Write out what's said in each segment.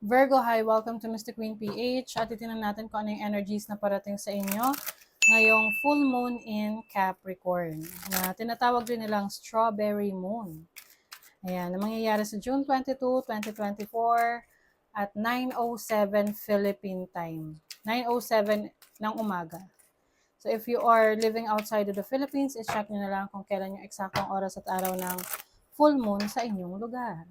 Virgo, hi! Welcome to Mystic Queen PH. At itinan natin kung ano yung energies na parating sa inyo ngayong full moon in Capricorn na tinatawag din nilang strawberry moon. Ayan, na mangyayari sa June 22, 2024 at 9:07 Philippine time. 9:07 ng umaga. So if you are living outside of the Philippines, i-check nyo na lang kung kailan yung eksaktong oras at araw ng full moon sa inyong lugar.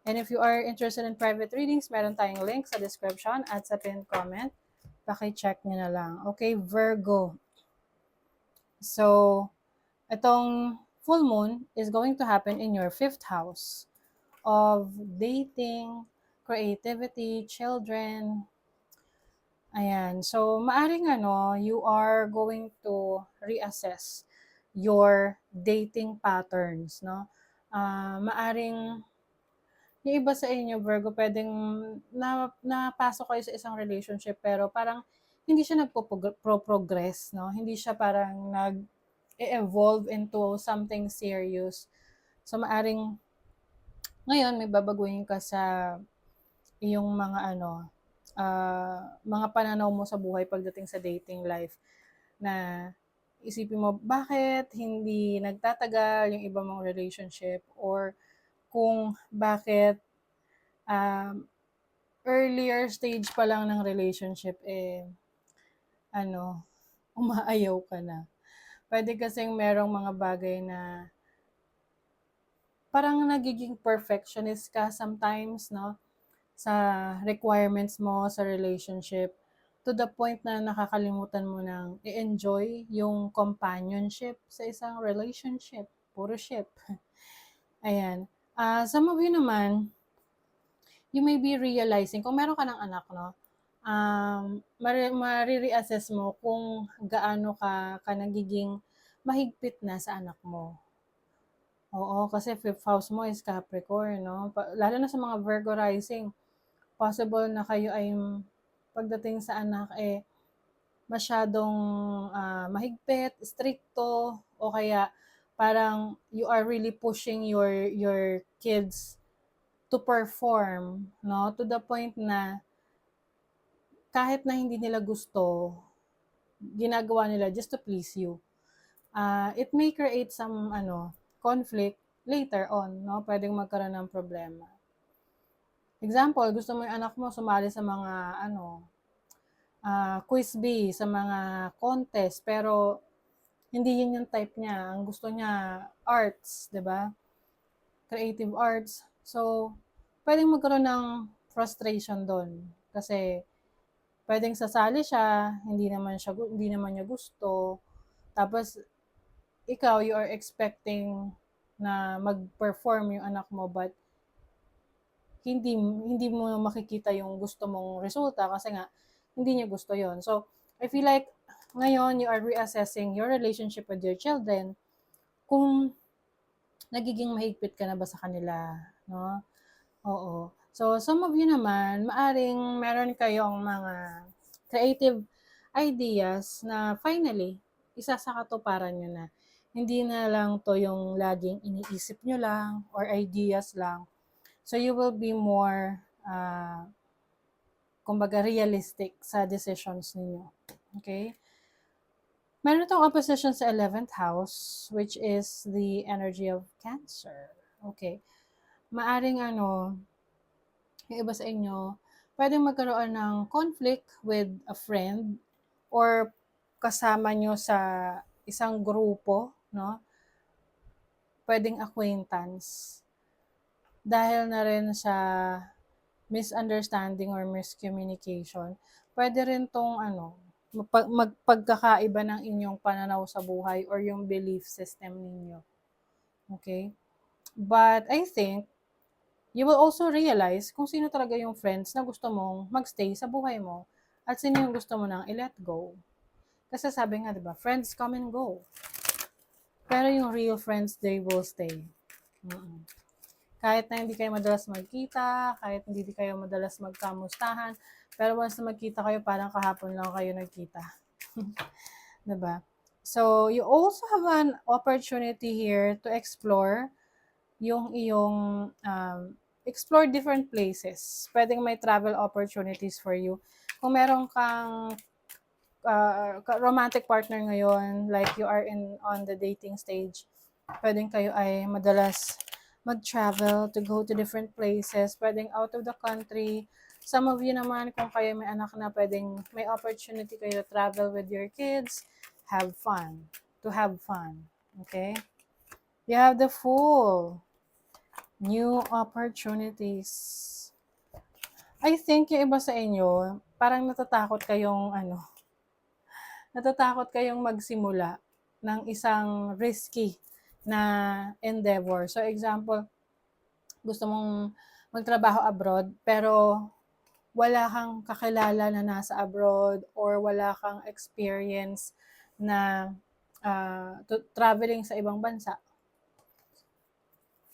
And if you are interested in private readings, meron tayong link sa description at sa pinned comment. Paki-check nyo na lang. Okay, Virgo. So, itong full moon is going to happen in your 5th house of dating, creativity, children. Ayan. So, maaring you are going to reassess your dating patterns, no? Maaring yung iba sa inyo, Virgo, pwedeng napasok kayo sa isang relationship pero parang hindi siya nagpo-progress, no? Hindi siya parang nag-evolve into something serious. So, maaring ngayon may babaguhin ka sa iyong mga pananaw mo sa buhay pagdating sa dating life na isipin mo, bakit hindi nagtatagal yung iba mong relationship or kung bakit um, earlier stage pa lang ng relationship, umaayaw ka na. Pwede kasing merong mga bagay na parang nagiging perfectionist ka sometimes, no? Sa requirements mo sa relationship to the point na nakakalimutan mo ng i-enjoy yung companionship sa isang relationship. Puro ship. Ayan. Some of you naman, you may be realizing, kung meron ka ng anak, no, marireassess mo kung gaano ka nagiging mahigpit na sa anak mo. Oo, kasi 5th house mo is Capricorn, no? Lalo na sa mga Virgo rising, possible na kayo ay pagdating sa anak, masyadong mahigpit, stricto, o kaya parang you are really pushing your kids to perform, no? To the point na kahit na hindi nila gusto, ginagawa nila just to please you. It may create some conflict later on, no? Pwedeng magkaroon ng problema. Example, gusto mo yung anak mo sumali sa mga quiz bee, sa mga contest, pero hindi yun yung type niya. Ang gusto niya arts, 'di ba? Creative arts. So, pwedeng magkaroon ng frustration doon kasi pwedeng sasali siya, hindi naman niya gusto. Tapos ikaw, you are expecting na mag-perform yung anak mo, but hindi mo makikita yung gusto mong resulta kasi nga hindi niya gusto yon. So, I feel like ngayon you are reassessing your relationship with your children kung nagiging mahigpit ka na ba sa kanila, no? Oo. So, some of you naman, maaring meron kayong mga creative ideas na finally, isa sa katuparan nyo na. Hindi na lang to yung laging iniisip nyo lang or ideas lang. So, you will be more, kumbaga, realistic sa decisions ninyo. Okay? Meron itong opposition sa 11th house, which is the energy of Cancer. Okay. Maaring yung iba sa inyo, pwedeng magkaroon ng conflict with a friend or kasama nyo sa isang grupo, no? Pwedeng acquaintance. Dahil na rin sa misunderstanding or miscommunication, pwede rin tong magpagkakaiba ng inyong pananaw sa buhay or yung belief system ninyo. Okay? But I think you will also realize kung sino talaga yung friends na gusto mong magstay sa buhay mo at sino yung gusto mo nang i-let go. Kasi sabi nga, di ba, friends come and go. Pero yung real friends, they will stay. Kahit na hindi kayo madalas magkita, kahit hindi kayo madalas magkamustahan, pero once na magkita kayo, parang kahapon lang kayo nagkita. Diba? So, you also have an opportunity here to explore yung iyong explore different places. Pwedeng may travel opportunities for you. Kung meron kang romantic partner ngayon, like you are on the dating stage, pwedeng kayo ay madalas mag-travel to go to different places, pwedeng out of the country. Some of you naman, kung kayo may anak na, pwedeng may opportunity kayo to travel with your kids, have fun, to have fun, okay? You have the full new opportunities. I think yung iba sa inyo, parang natatakot kayong magsimula ng isang risky na endeavor. So example, gusto mong magtrabaho abroad pero wala kang kakilala na nasa abroad or wala kang experience na traveling sa ibang bansa.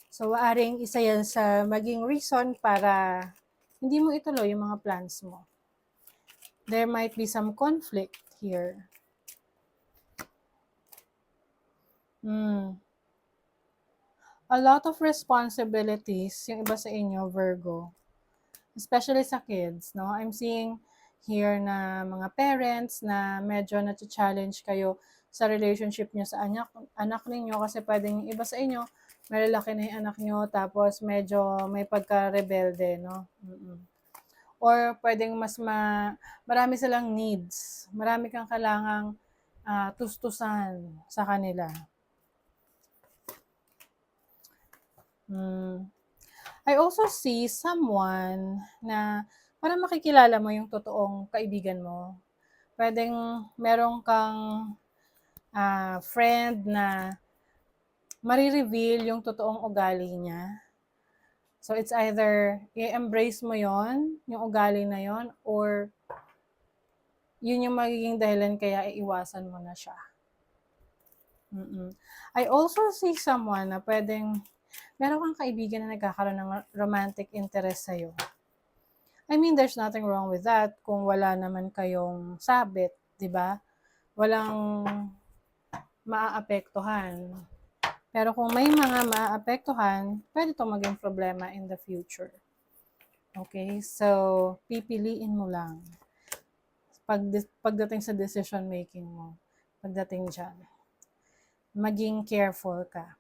So, waaring isa yan sa maging reason para hindi mo ituloy yung mga plans mo. There might be some conflict here. A lot of responsibilities yung iba sa inyo, Virgo. Especially sa kids, no? I'm seeing here na mga parents na medyo na-challenge kayo sa relationship nyo sa anak ninyo kasi pwedeng yung iba sa inyo, malalaki na yung anak nyo tapos medyo may pagka-rebelde, no? Or pwedeng marami silang needs. Marami kang kailangang tustusan sa kanila. I also see someone na parang makikilala mo yung totoong kaibigan mo. Pwedeng meron kang friend na marireveal yung totoong ugali niya. So it's either i-embrace mo yon, yung ugali na yon, or yun yung magiging dahilan kaya iiwasan mo na siya. I also see someone na pwedeng meron kang kaibigan na nagkakaroon ng romantic interest sa'yo. I mean, there's nothing wrong with that kung wala naman kayong sabit, di ba? Walang maaapektuhan. Pero kung may mga maaapektuhan, pwede itong maging problema in the future. Okay? So, pipiliin mo lang. Pagdating sa decision making mo, pagdating dyan, maging careful ka.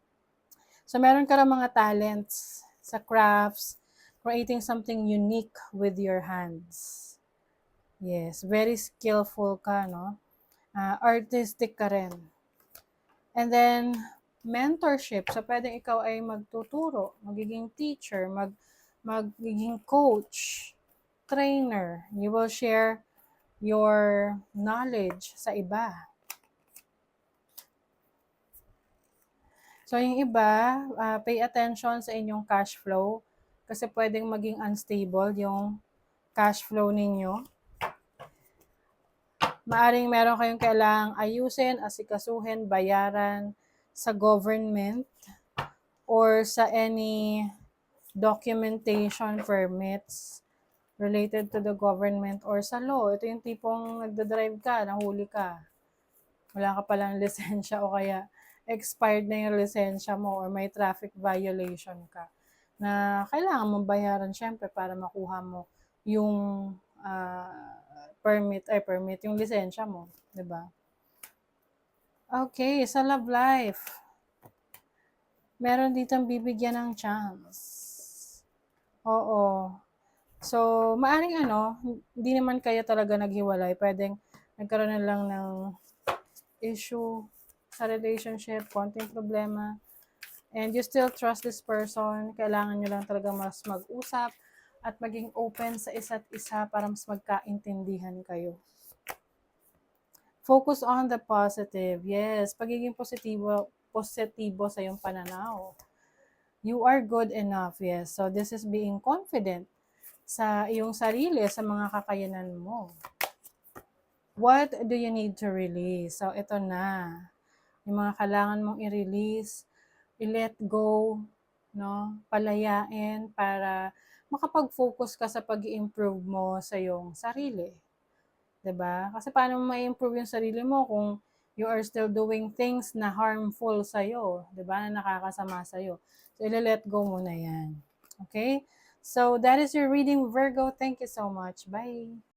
So, meron ka rin mga talents sa crafts, creating something unique with your hands. Yes, very skillful ka, no? Artistic ka rin. And then, mentorship. So, pwedeng ikaw ay magtuturo, magiging teacher, magiging coach, trainer. You will share your knowledge sa iba. So, yung iba, pay attention sa inyong cash flow kasi pwedeng maging unstable yung cash flow ninyo. Maaring meron kayong kailangang ayusin, asikasuhin, bayaran sa government or sa any documentation permits related to the government or sa law. Ito yung tipong nagdadrive ka, nahuli ka. Wala ka palang lisensya o kaya expired na yung lisensya mo or may traffic violation ka na kailangan mong bayaran syempre para makuha mo yung permit, yung lisensya mo, di ba? Okay, sa love life, meron ditong bibigyan ng chance. Oo. So, maaring hindi naman kayo talaga naghiwalay. Pwedeng nagkaroon na lang ng issue sa relationship, konting problema, and you still trust this person. Kailangan nyo lang talaga mas mag-usap at maging open sa isa't isa para mas magkaintindihan kayo. Focus on the positive. Yes, pagiging positibo sa iyong pananaw. You are good enough. Yes, so this is being confident sa iyong sarili, sa mga kakayanan mo. What do you need to release? So, ito na. Yung mga kailangan mong i-release, i-let go, no? Palayain para makapag-focus ka sa pag-i-improve mo sa iyong sarili. 'Di ba? Kasi paano mo ma-improve yung sarili mo kung you are still doing things na harmful sa iyo, 'di ba? Na nakakasama sa iyo. So, i-let go mo na 'yan. Okay? So that is your reading, Virgo. Thank you so much. Bye.